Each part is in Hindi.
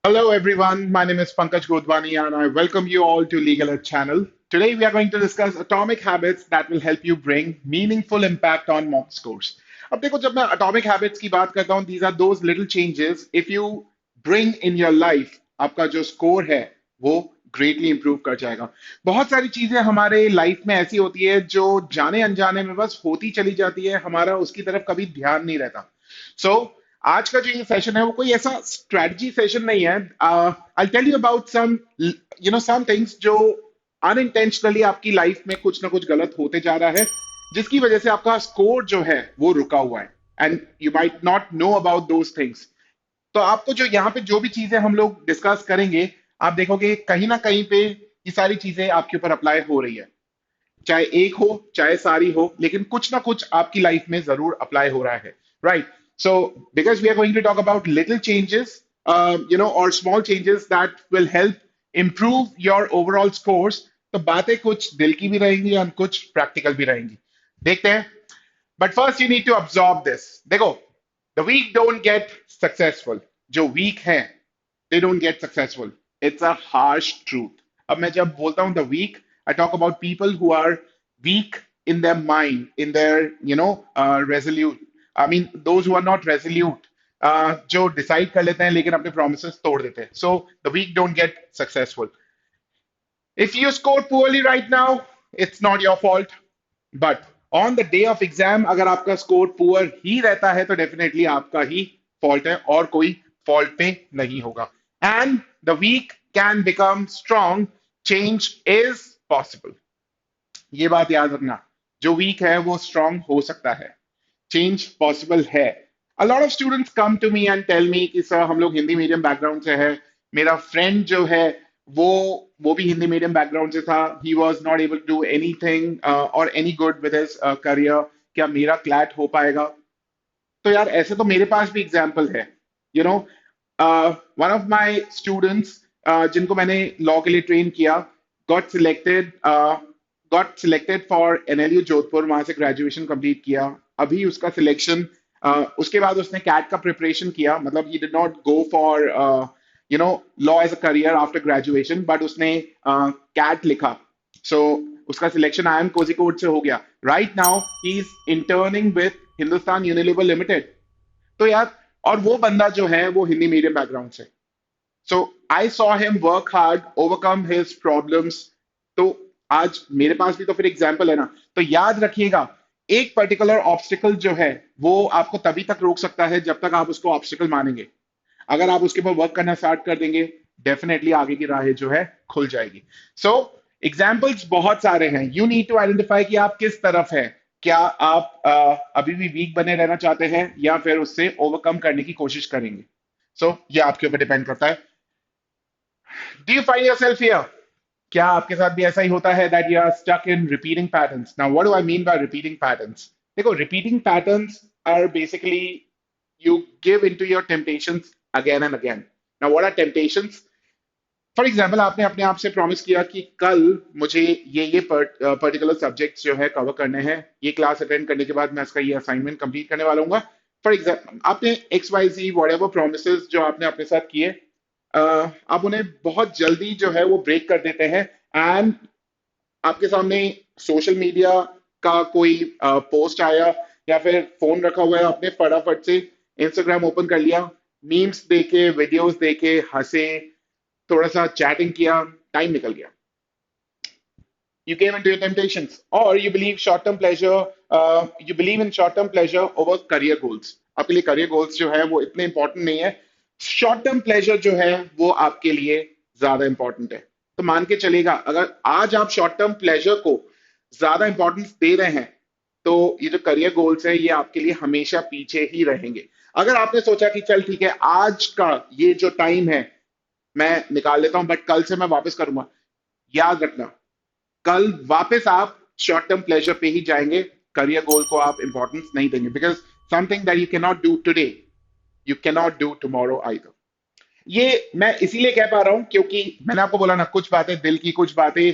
Hello, everyone. My name is Pankaj Godwani, and I welcome you all to Legal Ed channel. Today, we are going to discuss atomic habits that will help you bring meaningful impact on mock scores. अब देखो जब मैं atomic habits की बात करता हूँ, these are those little changes if you bring in your life, आपका जो स्कोर है वो ग्रेटली इंप्रूव कर जाएगा। बहुत सारी चीजें हमारे लाइफ में ऐसी होती है जो जाने अनजाने में बस होती चली जाती है, हमारा उसकी तरफ कभी ध्यान नहीं रहता। सो आज का जो ये सेशन है वो कोई ऐसा स्ट्रेटजी सेशन नहीं है। I tell you about some some things जो अनइंटेंशनली आपकी लाइफ में कुछ ना कुछ गलत होते जा रहा है, जिसकी वजह से आपका स्कोर जो है वो रुका हुआ है, and you might not know about those things. तो आपको जो यहाँ पे जो भी चीजें हम लोग डिस्कस करेंगे, आप देखोगे कहीं ना कहीं पे ये सारी चीजें आपके ऊपर अप्लाई हो रही है। चाहे एक हो चाहे सारी हो, लेकिन कुछ ना कुछ आपकी लाइफ में जरूर अप्लाई हो रहा है, right? So because we are going to talk about little changes, और small changes that will help improve your overall scores, तो बातें कुछ दिल की भी रहेंगी और कुछ प्रैक्टिकल भी रहेंगी। देखते हैं। But first you need to absorb this. देखो, the weak don't get successful. जो वीक है, they don't get successful. It's a harsh truth. अब मैं जब बोलता हूँ the weak, I talk about people who are weak in their mind, in their, resolute. I mean, those who are not resolute, जो decide कर लेते हैं लेकिन अपने promises तोड़ देते हैं. So the weak don't get successful. If you score poorly right now, it's not your fault. But on the day of exam अगर आपका स्कोर पुअर ही रहता है तो डेफिनेटली आपका ही फॉल्ट है और कोई फॉल्ट पे नहीं होगा। And the weak can become strong, change is possible. ये बात याद रखना, जो वीक है वो स्ट्रॉन्ग हो सकता है, चेंज पॉसिबल है। A lot of students come to me and tell me कि सर हम लोग हिंदी मीडियम बैकग्राउंड से है, मेरा फ्रेंड जो है वो वो भी हिंदी मीडियम बैकग्राउंड से था, he was not able to do anything और any good with his career, क्या मेरा क्लैट हो पाएगा? तो यार ऐसे तो मेरे पास भी एग्जाम्पल है। You know, one of my students जिनको मैंने लॉ के लिए ट्रेन किया, got selected got selected for NLU Jodhpur, वहां से ग्रेजुएशन कंप्लीट किया। अभी उसका सिलेक्शन, उसके बाद उसने कैट का प्रिपरेशन किया, मतलब he did not go for law as a career after graduation, but उसने कैट लिखा। सो उसका सिलेक्शन आई एम कोझिकोड से हो गया। Right now he is interning with Hindustan Unilever limited. तो यार, और वो बंदा जो है वो हिंदी मीडियम बैकग्राउंड से। So I saw him work hard, overcome his problems. तो आज मेरे पास भी तो फिर एग्जाम्पल है ना। तो याद रखिएगा, एक पर्टिकुलर ऑब्स्टिकल जो है वो आपको तभी तक रोक सकता है जब तक आप उसको ऑब्स्टिकल मानेंगे। अगर आप उसके ऊपर वर्क करना स्टार्ट कर देंगे, डेफिनेटली आगे की राहें जो है खुल जाएगी। सो एग्जाम्पल्स बहुत सारे हैं, यू नीड टू आइडेंटिफाई कि आप किस तरफ है। क्या आप अभी भी वीक बने रहना चाहते हैं या फिर उससे ओवरकम करने की कोशिश करेंगे? ये आपके ऊपर डिपेंड करता है। Do you find yourself here? क्या आपके साथ भी ऐसा ही होता है that you are stuck in repeating patterns? Now what do I mean by repeating patterns? देखो, repeating patterns are basically you give into your temptations again and again. Now, what are temptations? For example, आपने अपने आप से प्रॉमिस किया कि कल मुझे ये पर्टिकुलर सब्जेक्ट्स जो है कवर करने हैं, ये क्लास अटेंड करने के बाद मैं इसका ये असाइनमेंट कंप्लीट करने वाला हूँ। फॉर एग्जाम्पल, आपने X Y Z whatever promise जो आपने अपने साथ किए, आप उन्हें बहुत जल्दी जो है वो ब्रेक कर देते हैं। एंड आपके सामने सोशल मीडिया का कोई पोस्ट आया या फिर फोन रखा हुआ है, आपने फटाफट से इंस्टाग्राम ओपन कर लिया, मीम्स देखे, वीडियोस देखे, हंसे, थोड़ा सा चैटिंग किया, टाइम निकल गया। You came into your temptations, or you believe short term pleasure, you believe in short term pleasure over career goals. आपके लिए career goals जो है वो इतने इंपॉर्टेंट नहीं है, शॉर्ट टर्म प्लेजर जो है वो आपके लिए ज्यादा इंपॉर्टेंट है। तो मान के चलेगा, अगर आज आप शॉर्ट टर्म प्लेजर को ज्यादा इंपॉर्टेंस दे रहे हैं, तो ये जो करियर गोल्स है ये आपके लिए हमेशा पीछे ही रहेंगे। अगर आपने सोचा कि चल ठीक है, आज का ये जो टाइम है मैं निकाल लेता हूं, बट कल से मैं वापस करूंगा, याद रखना, कल वापस आप शॉर्ट टर्म प्लेजर पे ही जाएंगे, करियर गोल को आप इंपॉर्टेंस नहीं देंगे। Because something that you can not do today, you can not do tomorrow either. ये मैं इसीलिए कह पा रहा हूं क्योंकि मैंने आपको बोला ना, कुछ बातें दिल की, कुछ बातें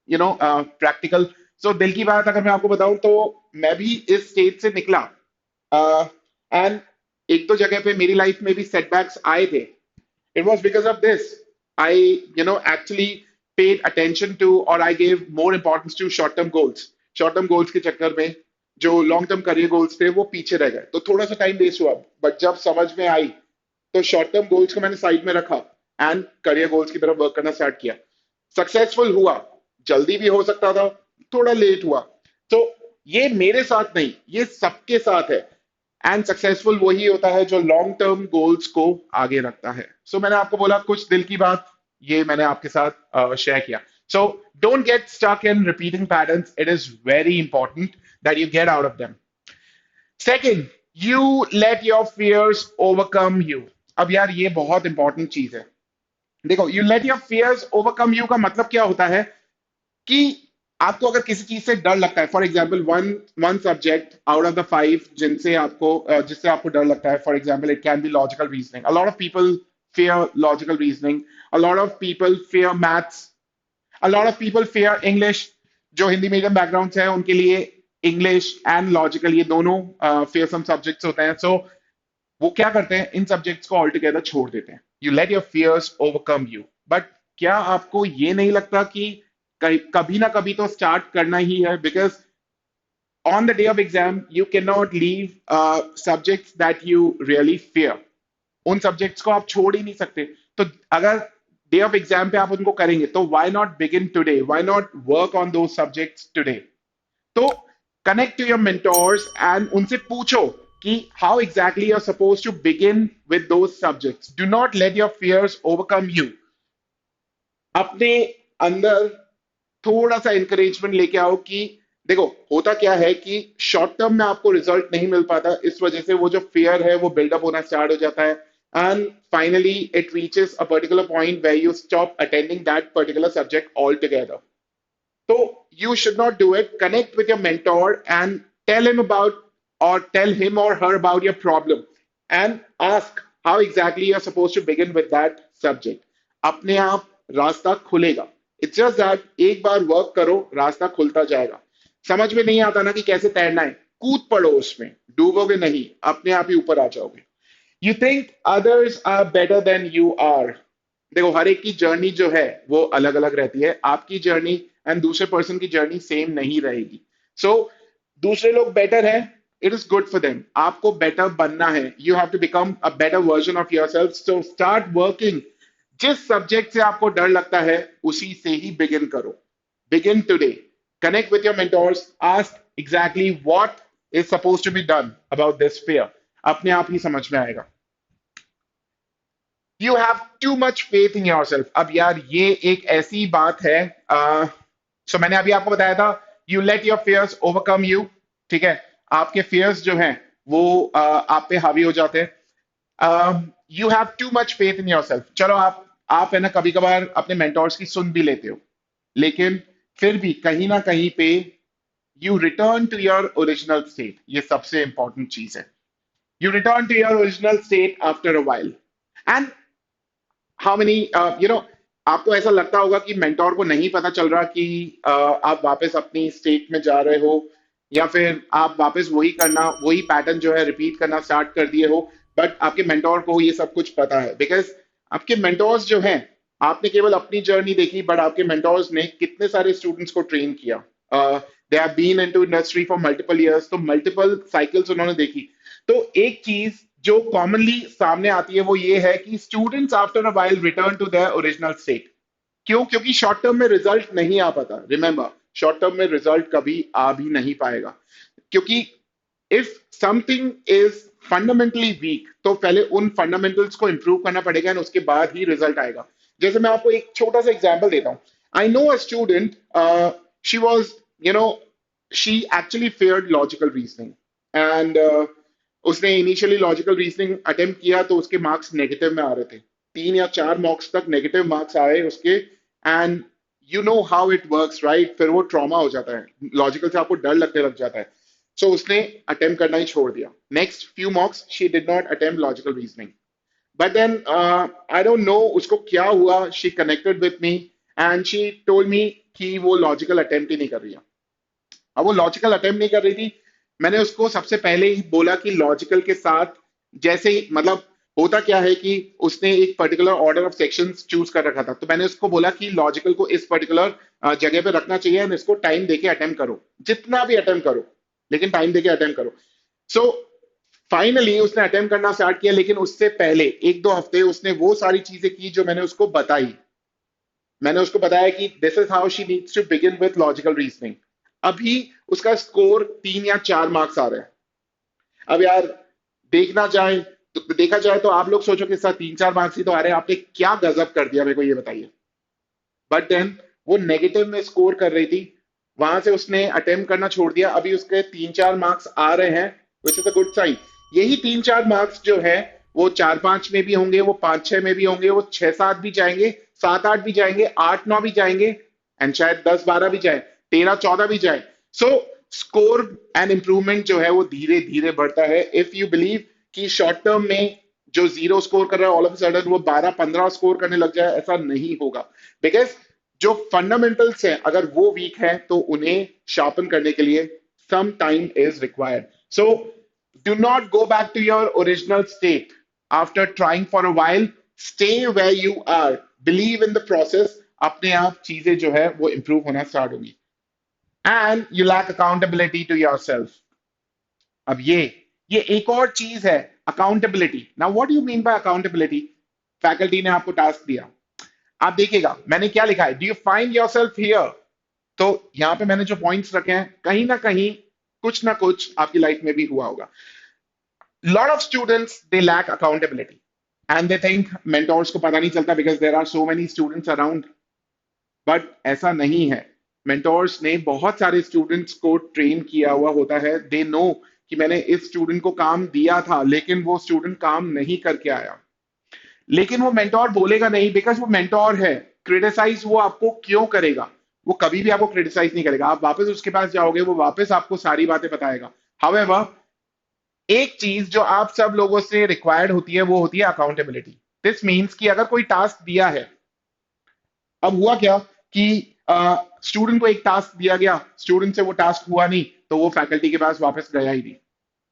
प्रैक्टिकल। सो दिल की बात अगर मैं आपको बताऊं, तो मैं भी इस स्टेज से निकला, एंड एक दो जगह पे मेरी लाइफ में भी सेटबैक्स आए थे। It was because of this. Actually paid attention to, or I gave more importance to short term goals. Short term goals के चक्कर में जो लॉन्ग टर्म करियर गोल्स थे वो पीछे रह गए, तो थोड़ा सा टाइम वेस्ट हुआ। बट जब समझ में आई तो शॉर्ट टर्म गोल्स को मैंने साइड में रखा एंड करियर गोल्स की तरफ वर्क करना स्टार्ट किया। सक्सेसफुल हुआ, जल्दी भी हो सकता था, थोड़ा लेट हुआ। तो ये मेरे साथ नहीं, ये सबके साथ है। एंड सक्सेसफुल वही होता है जो लॉन्ग टर्म गोल्स को आगे रखता है। सो मैंने आपको बोला कुछ दिल की बात, ये मैंने आपके साथ शेयर किया। So don't get stuck in repeating patterns, it is very important that you get out of them. Second, you let your fears overcome you. अब यार ये बहुत इंपॉर्टेंट चीज है। देखो, you let your fears overcome you का मतलब क्या होता है कि आपको अगर किसी चीज से डर लगता है, for example one one subject out of the five जिससे आपको डर लगता है, for example it can be logical reasoning. A lot of people fear logical reasoning, a lot of people fear maths, a lot of people fear English। जो हिंदी मीडियम बैकग्राउंड से है उनके लिए इंग्लिश एंड लॉजिकल ये दोनों fearsome सब्जेक्ट्स होते हैं। सो वो क्या करते हैं, इन सब्जेक्ट्स को ऑल टुगेदर छोड़ देते हैं। You let your fears overcome you. But क्या आपको ये नहीं लगता कि कभी ना कभी तो स्टार्ट करना ही है? Because on the day of exam you can not leave subjects that you really fear. उन सब्जेक्ट्स को आप छोड़ ही नहीं सकते। तो अगर डे ऑफ एग्जाम पे आप उनको करेंगे तो why not begin today, why not work on those subjects today? तो connect to your mentors and उनसे पूछो कि how exactly you are suppose to begin with those subjects. Do not let your fears overcome you. अपने अंदर थोड़ा सा इंकरेजमेंट लेके आओ कि देखो होता क्या है कि शॉर्ट टर्म में आपको रिजल्ट नहीं मिल पाता, इस वजह से वो जो फियर है वो बिल्डअप होना स्टार्ट हो जाता है and finally it reaches a particular point where you stop attending that particular subject all together. So you should not do it. Connect with your mentor and tell him about, or tell him or her about your problem and ask how exactly you're supposed to begin with that subject. अपने आप रास्ता खुलेगा। It's just that एक बार वर्क करो, रास्ता खुलता जाएगा। समझ में नहीं आता ना कि कैसे तैरना है, कूद पड़ो उसमें, डूबोगे नहीं, अपने आप ही ऊपर आ जाओगे। You think others are better than you are. देखो हर एक की जर्नी जो है वो अलग अलग रहती है। आपकी जर्नी एंड दूसरे पर्सन की जर्नी सेम नहीं रहेगी। सो दूसरे लोग बेटर है, it is good for them. आपको बेटर बनना है, you have to become a better version of yourself. So start working. जिस सब्जेक्ट से आपको डर लगता है उसी से ही बिगिन करो। Begin today. Connect with your mentors, ask exactly what is suppose to be done about this fear. अपने आप ही समझ में आएगा। You have too much faith in your self. अब यार ये एक ऐसी बात है, मैंने अभी आपको बताया था you let your fears overcome you. ठीक है, आपके फियर्स जो हैं वो आप पे हावी हो जाते हैं। You have too much faith in your self. चलो आप है ना कभी कभार अपने मेंटोर्स की सुन भी लेते हो, लेकिन फिर भी कहीं ना कहीं पे you return to your original state. ये सबसे इंपॉर्टेंट चीज है। You return to your original state after a while and how many आपको ऐसा लगता होगा कि मेंटोर को नहीं पता चल रहा कि आप वापस अपनी स्टेट में जा रहे हो, या फिर आप वापस वही पैटर्न जो है रिपीट करना स्टार्ट कर दिए हो। बट आपके मेंटोर को ये सब कुछ पता है, बिकॉज आपके मेंटोर्स जो हैं, आपने केवल अपनी जर्नी देखी, बट आपके मेंटोर्स ने कितने सारे स्टूडेंट्स को ट्रेन किया। They have been into industry for multiple years, तो मल्टीपल साइकिल्स उन्होंने देखी। तो एक चीज जो कॉमनली सामने आती है वो ये है कि students after a while return to their original state. क्यों? क्योंकि शॉर्ट टर्म में रिजल्ट नहीं आ पाता। रिमेंबर, शॉर्ट टर्म में रिजल्ट कभी आ भी नहीं पाएगा, क्योंकि if something is fundamentally weak तो पहले उन फंडामेंटल्स को इंप्रूव करना पड़ेगा और उसके बाद ही रिजल्ट आएगा। जैसे मैं आपको एक छोटा सा एग्जांपल देता हूँ। I know a student, she was you know she actually feared logical reasoning and उसने इनिशियली लॉजिकल रीजनिंग अटेम्प्ट किया तो उसके मार्क्स नेगेटिव में आ रहे थे। 3 या 4 मार्क्स तक नेगेटिव मार्क्स आए उसके। And you know how it works right, फिर वो ट्रॉमा हो जाता है, लॉजिकल से आपको डर लगने लग जाता है। सो उसने अटेम्प्ट करना ही छोड़ दिया। Next few marks she did not attempt logical reasoning. But then I don't know उसको क्या हुआ, she connected with me and she told me कि वो लॉजिकल अटेम्प्ट ही नहीं कर रही है। अब वो लॉजिकल अटेम्प्ट नहीं कर रही थी, मैंने उसको सबसे पहले ही बोला कि लॉजिकल के साथ जैसे ही मतलब होता क्या है कि उसने एक particular order of sections choose कर रखा था, तो मैंने उसको बोला कि लॉजिकल को इस पर्टिकुलर जगह पे रखना चाहिए एंड इसको टाइम देके अटेम्प्ट करो, जितना भी अटेम्प्ट करो, लेकिन टाइम देके अटेम्प्ट करो। सो फाइनली उसने अटेम्प्ट करना स्टार्ट किया, लेकिन उससे पहले एक दो हफ्ते उसने वो सारी चीजें की जो मैंने उसको बताई। मैंने उसको बताया कि this is how she needs to begin with logical reasoning. अभी उसका स्कोर 3 या 4 मार्क्स आ रहे हैं। अब यार, देखना जाए देखा जाए तो आप लोग सोचो कि सर 3 4 मार्क्स ही तो आ रहे हैं, आपने क्या गजब कर दिया, मेरे को ये बताइए। बट देन वो नेगेटिव में स्कोर कर रही थी, वहां से उसने अटेम्प्ट करना छोड़ दिया, अभी उसके 3 4 मार्क्स आ रहे हैं, which is a good sign. यही 3 4 मार्क्स जो है वो 4 5 में भी होंगे, वो 5 6 में भी होंगे, वो 6 7 भी जाएंगे, 7 8 भी जाएंगे, 8 9 भी जाएंगे, एंड शायद 10 12 भी जाए, 13 14 भी जाए। सो स्कोर एंड इंप्रूवमेंट जो है वो धीरे धीरे बढ़ता है। इफ यू बिलीव कि शॉर्ट टर्म में जो 0 स्कोर कर रहा है ऑल ऑफ सडन वो 12 15 स्कोर करने लग जाए, ऐसा नहीं होगा। बिकॉज जो फंडामेंटल्स हैं अगर वो वीक है तो उन्हें शार्पन करने के लिए some time is required. So do not go back to your original state after trying for a while. Stay where you are, believe in the process, अपने आप चीजें जो है वो इंप्रूव होना स्टार्ट होगी। And you lack accountability to yourself. अब ये एक और चीज है, accountability. Now what you mean by accountability? Faculty ने आपको टास्क दिया, आप देखिएगा मैंने क्या लिखा है, do you find yourself here? तो यहां पे मैंने जो पॉइंट्स रखे हैं, कहीं कुछ ना कुछ आपकी लाइफ में भी हुआ होगा। Lot of students they lack accountability and they think mentors को पता नहीं चलता because there are so many students around. But ऐसा नहीं है। मेंटोर्स ने बहुत सारे स्टूडेंट्स को ट्रेन किया हुआ होता है, दे नो कि मैंने इस स्टूडेंट को काम दिया था लेकिन वो स्टूडेंट काम नहीं करके आया, लेकिन वो मेंटोर बोलेगा नहीं बिकॉज वो मेंटोर है। क्रिटिसाइज वो आपको क्यों करेगा? वो कभी भी आपको क्रिटिसाइज नहीं करेगा। आप वापस उसके पास जाओगे, वो वापस आपको सारी बातें बताएगा। हाउएवर, एक चीज जो आप सब लोगों से रिक्वायर्ड होती है वो होती है अकाउंटेबिलिटी। दिस मीन्स कि अगर कोई टास्क दिया है, अब हुआ क्या कि स्टूडेंट को एक टास्क दिया गया, स्टूडेंट से वो टास्क हुआ नहीं, तो वो फैकल्टी के पास वापस गया ही नहीं।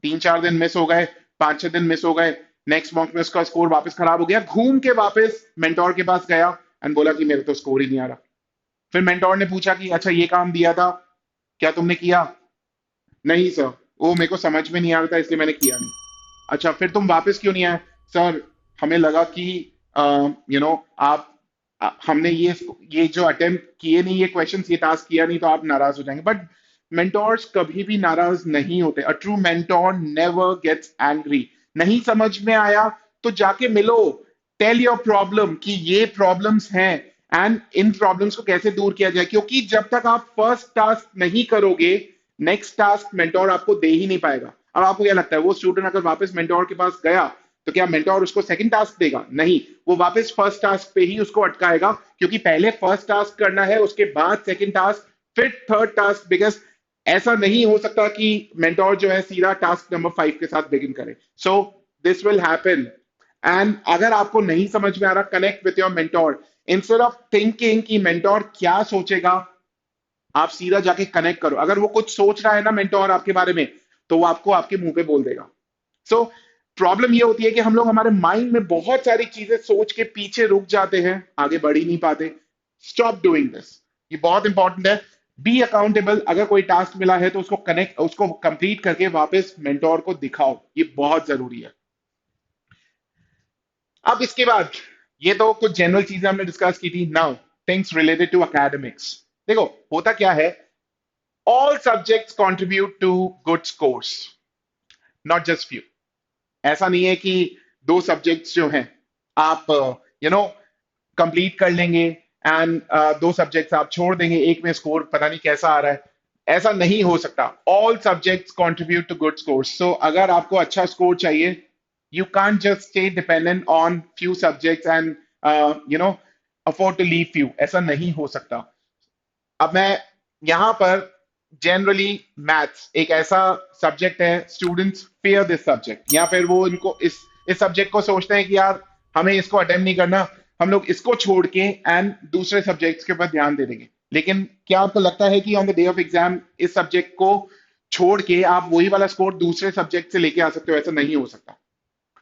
3 4 दिन मिस हो गए, 5 6 दिन मिस हो गए, नेक्स्ट मॉक में उसका स्कोर वापस खराब हो गया, घूम के वापस मेंटोर के पास गया एंड बोला कि मेरे तो स्कोर ही नहीं आ रहा। फिर मेंटोर ने पूछा कि अच्छा ये काम दिया था, क्या तुमने किया? नहीं सर, वो मेरे को समझ में नहीं आ रहा था इसलिए मैंने किया नहीं। अच्छा, फिर तुम वापस क्यों नहीं आए? सर, हमें लगा कि आप हमने ये जो अटेम्प्ट किए नहीं, ये क्वेश्चंस, ये टास्क किया नहीं तो आप नाराज हो जाएंगे। बट मेंटोर्स कभी भी नाराज नहीं होते। A true mentor never gets angry. नहीं समझ में आया तो जाके मिलो, टेल योर प्रॉब्लम कि ये प्रॉब्लम्स हैं एंड इन प्रॉब्लम्स को कैसे दूर किया जाए, क्योंकि जब तक आप फर्स्ट टास्क नहीं करोगे नेक्स्ट टास्क मेंटोर आपको दे ही नहीं पाएगा। अब आपको क्या लगता है, वो स्टूडेंट अगर वापस मेंटोर के पास गया तो क्या मेंटोर उसको सेकंड टास्क देगा? नहीं, वो वापस फर्स्ट टास्क पे ही उसको अटकाएगा, क्योंकि पहले फर्स्ट टास्क करना है, उसके बाद सेकंड टास्क, फिर थर्ड टास्क। बिकॉज ऐसा नहीं हो सकता कि मेंटोर जो है सीधा टास्क नंबर 5 के साथ बिगिन करे। So this will happen. And अगर आपको नहीं समझ में आ रहा, connect with your mentor. Instead of thinking कि मेंटोर क्या सोचेगा, आप सीधा जाके कनेक्ट करो। अगर वो कुछ सोच रहा है ना मेंटोर आपके बारे में, तो वो आपको आपके मुंह पे बोल देगा। सो प्रॉब्लम ये होती है कि हम लोग हमारे माइंड में बहुत सारी चीजें सोच के पीछे रुक जाते हैं, आगे बढ़ ही नहीं पाते। स्टॉप डूइंग दिस, ये बहुत इंपॉर्टेंट है। Be accountable. अगर कोई टास्क मिला है तो उसको कंप्लीट करके वापस मेंटोर को दिखाओ, ये बहुत जरूरी है। अब इसके बाद, ये तो कुछ जनरल चीजें हमने डिस्कस की थी। Now things related to academics. देखो होता क्या है, all subjects contribute to good scores, not just few। ऐसा नहीं है कि दो सब्जेक्ट्स जो हैं आप कंप्लीट कर लेंगे एंड दो सब्जेक्ट्स आप छोड़ देंगे, एक में स्कोर पता नहीं कैसा आ रहा है। ऐसा नहीं हो सकता। All subjects contribute to good scores. So अगर आपको अच्छा स्कोर चाहिए, you can't just stay dependent on few subjects and afford to leave few। ऐसा नहीं हो सकता। अब मैं यहां पर जनरली, मैथ्स एक ऐसा सब्जेक्ट है, स्टूडेंट्स फेयर दिस सब्जेक्ट, या फिर वो इनको इस सब्जेक्ट को सोचते हैं कि यार हमें इसको अटेम्प्ट नहीं करना, हम लोग इसको छोड़ के एंड दूसरे सब्जेक्ट्स के ऊपर ध्यान दे देंगे। लेकिन क्या आपको लगता है कि on the day of exam इस सब्जेक्ट को छोड़ के आप वही वाला स्कोर दूसरे सब्जेक्ट से लेके आ सकते हो? ऐसा नहीं हो सकता।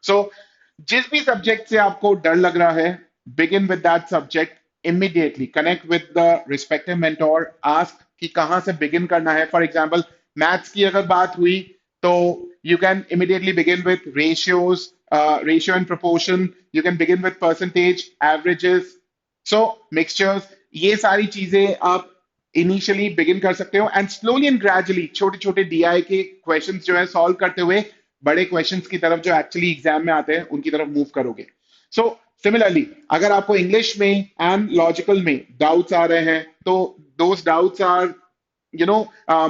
सो जिस भी सब्जेक्ट से आपको डर लग रहा है, begin with that subject immediately, connect with the respective mentor, ask कि कहाँ से बिगिन करना है। फॉर एग्जाम्पल, मैथ्स की अगर बात हुई तो you can immediately begin with ratios, ratio and proportion, you can begin with percentage, averages, so mixtures, ये सारी चीजें आप इनिशियली बिगिन कर सकते हो, एंड स्लोली एंड ग्रेजुअली छोटे छोटे डीआई के क्वेश्चंस जो है सॉल्व करते हुए बड़े क्वेश्चंस की तरफ जो एक्चुअली एग्जाम में आते हैं उनकी तरफ मूव करोगे। सो सिमिलरली, अगर आपको इंग्लिश में एंड लॉजिकल में डाउट्स आ रहे हैं तो those doubts are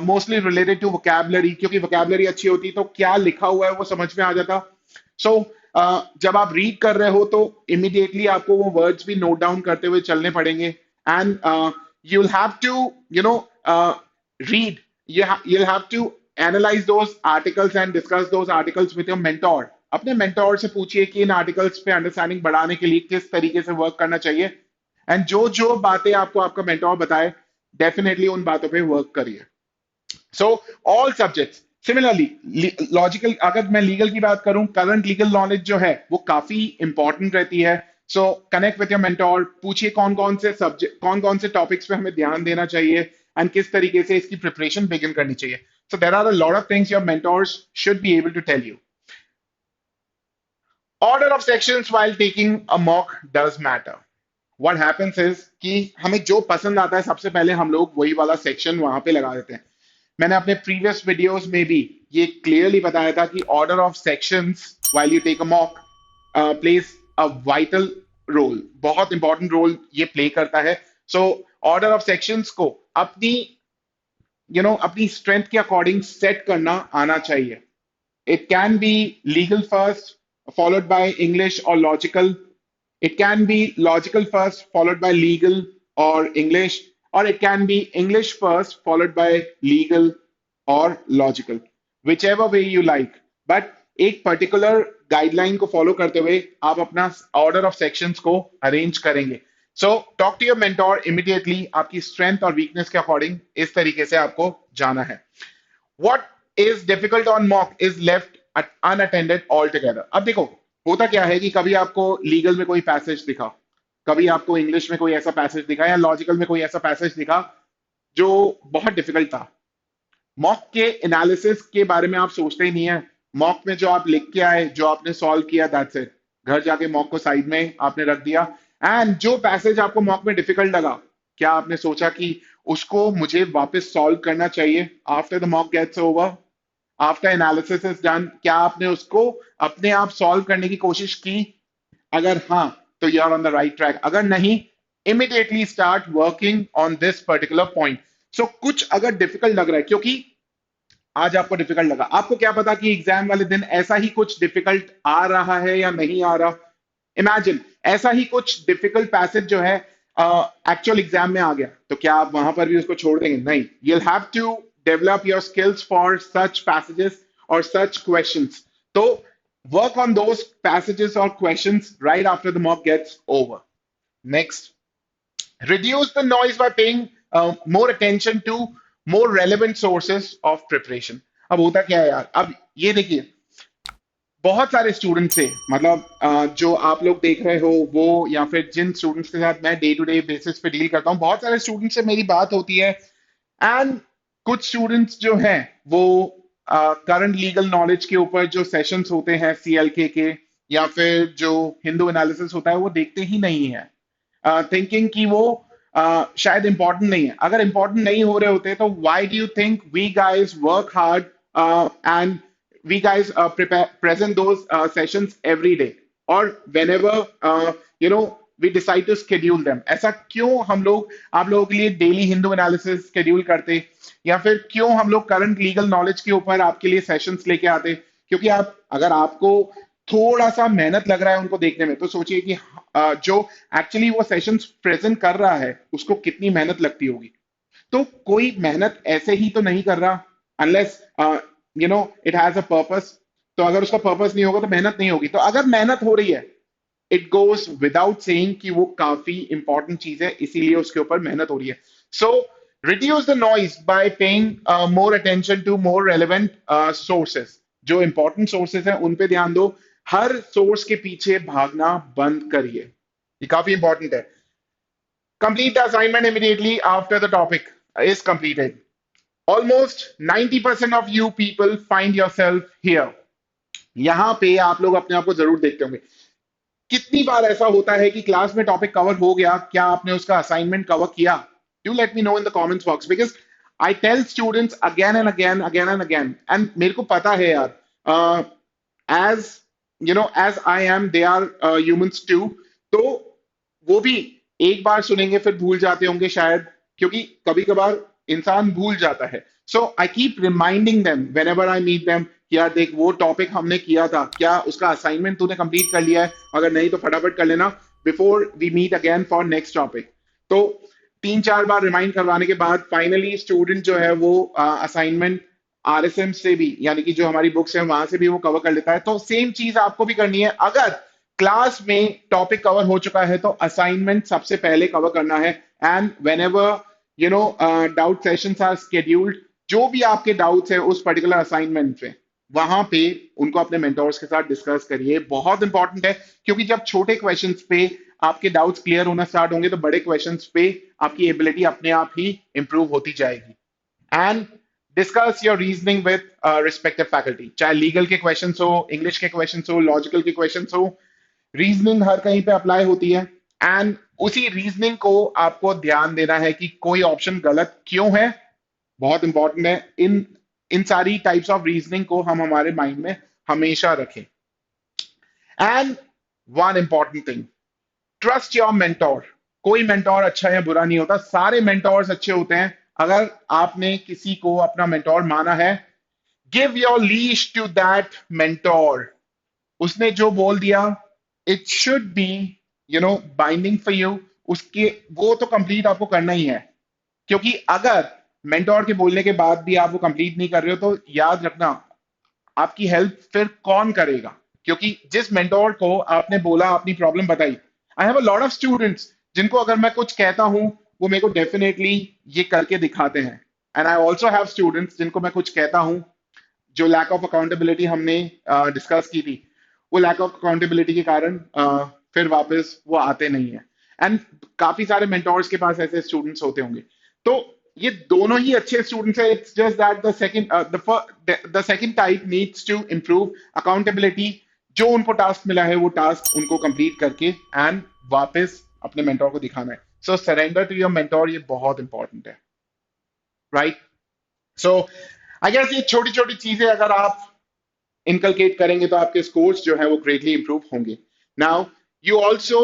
mostly related to vocabulary, क्योंकि वोकैबुलरी अच्छी होती तो क्या लिखा हुआ है वो समझ में आ जाता। सो जब आप रीड कर रहे हो तो इमीडिएटली आपको वो वर्ड्स भी नोट डाउन करते हुए चलने पड़ेंगे, and you will have to read, you'll have to analyze those articles and discuss those articles with your mentor। अपने मेंटोर से पूछिए कि इन आर्टिकल्स पे अंडरस्टैंडिंग बढ़ाने के लिए किस तरीके से वर्क करना चाहिए, एंड जो जो बातें आपको आपका मेंटोर बताए डेफिनेटली उन बातों पे वर्क करिए। So all subjects similarly, logical, अगर मैं लीगल की बात करूं, करंट लीगल नॉलेज जो है वो काफी इंपॉर्टेंट रहती है। सो कनेक्ट विथ योर मेंटोर, पूछिए कौन कौन से सब्जेक्ट, कौन कौन से टॉपिक्स पे हमें ध्यान देना चाहिए एंड किस तरीके से इसकी प्रिपरेशन बिगिन करनी चाहिए। So there are a lot of things your mentors should be able to tell you. Order of sections while taking a mock does matter. What happens is कि हमें जो पसंद आता है सबसे पहले हम लोग वही वाला सेक्शन वहां पे लगा देते हैं। मैंने अपने प्रीवियस वीडियोस में भी ये क्लियरली बताया था कि order of sections while you take a mock plays a vital role, बहुत इंपॉर्टेंट रोल ये प्ले करता है। सो ऑर्डर ऑफ सेक्शंस को अपनी अपनी स्ट्रेंथ के अकॉर्डिंग सेट करना आना चाहिए। It can be legal first followed by English और logical, it can be logical first, followed by legal or English, or it can be English first, followed by legal or logical, whichever way you like. But एक particular guideline को follow करते हुए आप अपना order of sections को arrange करेंगे। So talk to your mentor immediately, आपकी strength और weakness के according इस तरीके से आपको जाना है। What is difficult on mock is left unattended altogether। अब देखो, होता क्या है कि कभी आपको लीगल में कोई पैसेज दिखा, कभी आपको इंग्लिश में कोई ऐसा पैसेज दिखा, या लॉजिकल में कोई ऐसा पैसेज दिखा जो बहुत डिफिकल्ट था। मॉक के एनालिसिस के बारे में आप सोचते ही नहीं है। मॉक में जो आप लिख के आए, जो आपने सॉल्व किया, दैट्स इट। घर जाके मॉक को साइड में आपने रख दिया, एंड जो पैसेज आपको मॉक में डिफिकल्ट लगा, क्या आपने सोचा कि उसको मुझे वापस सॉल्व करना चाहिए after the mock gets over, after analysis is done? क्या आपने उसको अपने आप सॉल्व करने की कोशिश की? अगर हाँ, तो you are on the right track. अगर नहीं, immediately start working on this particular point. So कुछ अगर डिफिकल्ट लग रहा है, क्योंकि आज आपको डिफिकल्ट लगा, आपको क्या पता कि एग्जाम वाले दिन ऐसा ही कुछ डिफिकल्ट आ रहा है या नहीं आ रहा। इमेजिन ऐसा ही कुछ डिफिकल्ट पैसेज जो है एक्चुअल एग्जाम में आ गया, तो क्या आप वहां पर भी उसको छोड़ देंगे? नहीं, you'll have to develop your skills for such passages or such questions। तो work on those passages or questions right after the mock gets over। Next, reduce the noise by paying more attention to more relevant sources of preparation। अब होता क्या है यार, अब ये देखिए, बहुत सारे स्टूडेंट से, मतलब जो आप लोग देख रहे हो वो, या फिर जिन स्टूडेंट्स के साथ मैं डे टू डे बेसिस पे डील करता हूँ, बहुत सारे स्टूडेंट्स से मेरी बात होती है, एंड कुछ स्टूडेंट्स जो हैं वो करंट लीगल नॉलेज के ऊपर जो सेशंस होते हैं सीएलके के, या फिर जो हिंदू एनालिसिस होता है वो देखते ही नहीं है, थिंकिंग कि वो शायद इंपॉर्टेंट नहीं है। अगर इंपॉर्टेंट नहीं हो रहे होते तो why do you think we guys work hard and we guys present those sessions every day, or whenever you know we decide to schedule them? ऐसा क्यों हम लोग आप लोगों के लिए डेली हिंदू एनालिसिस शेड्यूल करते, या फिर क्यों हम लोग करंट लीगल नॉलेज के ऊपर आपके लिए सेशंस लेके आते? क्योंकि आप, अगर आपको थोड़ा सा मेहनत लग रहा है उनको देखने में, तो सोचिए कि जो एक्चुअली वो सेशंस प्रेजेंट कर रहा है उसको कितनी मेहनत लगती होगी। तो कोई मेहनत ऐसे ही तो नहीं कर रहा, unless it has a purpose. तो अगर उसका पर्पस नहीं होगा तो मेहनत नहीं होगी। तो अगर मेहनत हो रही है, इट गोज विदाउट सेइंग कि वो काफी इंपॉर्टेंट चीज है, इसीलिए उसके ऊपर मेहनत हो रही है। So reduce the noise by paying more attention to more relevant sources. जो इंपॉर्टेंट सोर्सेस हैं उन पे ध्यान दो, हर सोर्स के पीछे भागना बंद करिए। ये काफी इंपॉर्टेंट है। Complete the assignment immediately after the topic is completed. Almost 90% of you people find yourself here. यहाँ पे आप लोग अपने आप को जरूर देखते होंगे। कितनी बार ऐसा होता है कि क्लास में टॉपिक कवर हो गया, क्या आपने उसका असाइनमेंट कवर किया? Do let me know in the comments box, because I tell students again and again, and मेरे को पता है यार, as as I am, they are humans too. तो वो भी एक बार सुनेंगे फिर भूल जाते होंगे शायद, क्योंकि कभी कभार इंसान भूल जाता है। So I keep reminding them whenever I meet them, यार देख वो टॉपिक हमने किया था, क्या उसका असाइनमेंट तूने कंप्लीट कर लिया है? अगर नहीं तो फटाफट कर लेना before we meet again for next topic. तो 3-4 बार रिमाइंड करवाने के बाद फाइनली स्टूडेंट जो है वो असाइनमेंट आरएसएम से भी, यानी कि जो हमारी बुक्स है वहां से भी वो कवर कर लेता है। तो सेम चीज आपको भी करनी है। अगर क्लास में टॉपिक कवर हो चुका है तो असाइनमेंट सबसे पहले कवर करना है। And whenever doubt sessions are scheduled, जो भी आपके डाउट्स है उस पर्टिकुलर असाइनमेंट पे, वहां पे उनको अपने मेंटोर्स के साथ डिस्कस करिए। बहुत इंपॉर्टेंट है, क्योंकि जब छोटे क्वेश्चंस पे आपके डाउट्स क्लियर होना स्टार्ट होंगे तो बड़े क्वेश्चंस पे आपकी एबिलिटी अपने आप ही इंप्रूव होती जाएगी। And discuss your reasoning with respective faculty, चाहे लीगल के क्वेश्चंस हो, इंग्लिश के क्वेश्चंस हो, लॉजिकल के क्वेश्चंस हो, रीजनिंग हर कहीं पे अप्लाई होती है। एंड उसी रीजनिंग को आपको ध्यान देना है कि कोई ऑप्शन गलत क्यों है। बहुत इंपॉर्टेंट है, इन इन सारी टाइप्स ऑफ रीजनिंग को हम हमारे माइंड में हमेशा रखें। And one important thing, trust your mentor. कोई मेंटोर अच्छा या बुरा नहीं होता, सारे मेंटोर्स अच्छे होते हैं। अगर आपने किसी को अपना मेंटोर माना है, give your leash to that mentor. उसने जो बोल दिया, it should be binding for you. उसके वो तो कंप्लीट आपको करना ही है, क्योंकि अगर मेंटोर के बोलने के बाद भी आप वो कंप्लीट नहीं कर रहे हो तो याद रखना आपकी हेल्प फिर कौन करेगा? क्योंकि जिस मेंटोर को आपने बोला, अपनी प्रॉब्लम बताई, I have a lot of students जिनको अगर मैं कुछ कहता हूं वो मेरे को डेफिनेटली ये करके दिखाते हैं। And I also have students जिनको मैं कुछ कहता हूं, जो लैक ऑफ अकाउंटेबिलिटी हमने डिस्कस की थी, वो लैक ऑफ अकाउंटेबिलिटी के कारण फिर वापस वो आते नहीं है। एंड काफी सारे मेंटोर्स के पास ऐसे स्टूडेंट्स होते होंगे। तो ये दोनों ही अच्छे स्टूडेंट्स हैं। It's just that the second type needs to improve accountability. जो उनको टास्क मिला है वो टास्क उनको कंप्लीट करके एंड वापस अपने मेंटोर को दिखाना है। सो सरेंडर टू योर मेंटोर, ये बहुत इंपॉर्टेंट है, राइट? सो आई गेस ये छोटी छोटी चीजें अगर आप इनकलकेट करेंगे तो आपके स्कोर्स जो है वो ग्रेटली इंप्रूव होंगे। Now you also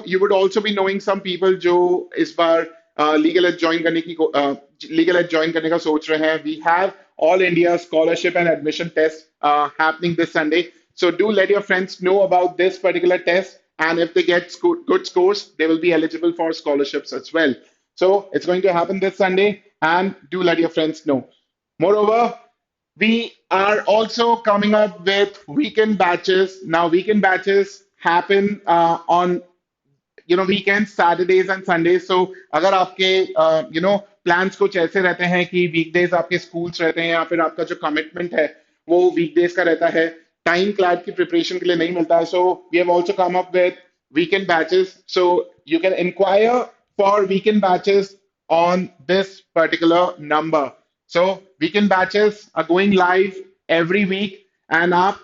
you would also be knowing some people जो इस बार लीगल एड ज्वाइन करने की लीगल एड ज्वाइन करने का सोच रहे हैं। We have all India scholarship and admission test happening this Sunday, so do let your friends know about this particular test, and if they get good scores they will be eligible for scholarships as well. So it's going to happen this Sunday, and do let your friends know. Moreover, we are also coming up with weekend batches. Now weekend batches happen on weekends, Saturdays and Sundays. So अगर आपके प्लान्स कुछ ऐसे रहते हैं कि वीकडेज आपके स्कूल्स रहते हैं या फिर आपका जो कमिटमेंट है वो वीकडेज का रहता है, टाइम क्लैट की प्रिपरेशन के लिए नहीं मिलता है, so we have also come up with weekend batches. So you can enquire for weekend batches on this particular number. So weekend batches are going live every week, and आप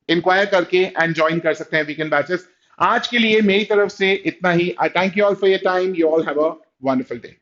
इंक्वायर करके एंड ज्वाइन कर सकते हैं वीकेंड बैचेस। आज के लिए मेरी तरफ से इतना ही। I thank you all for your time. You all have a wonderful day.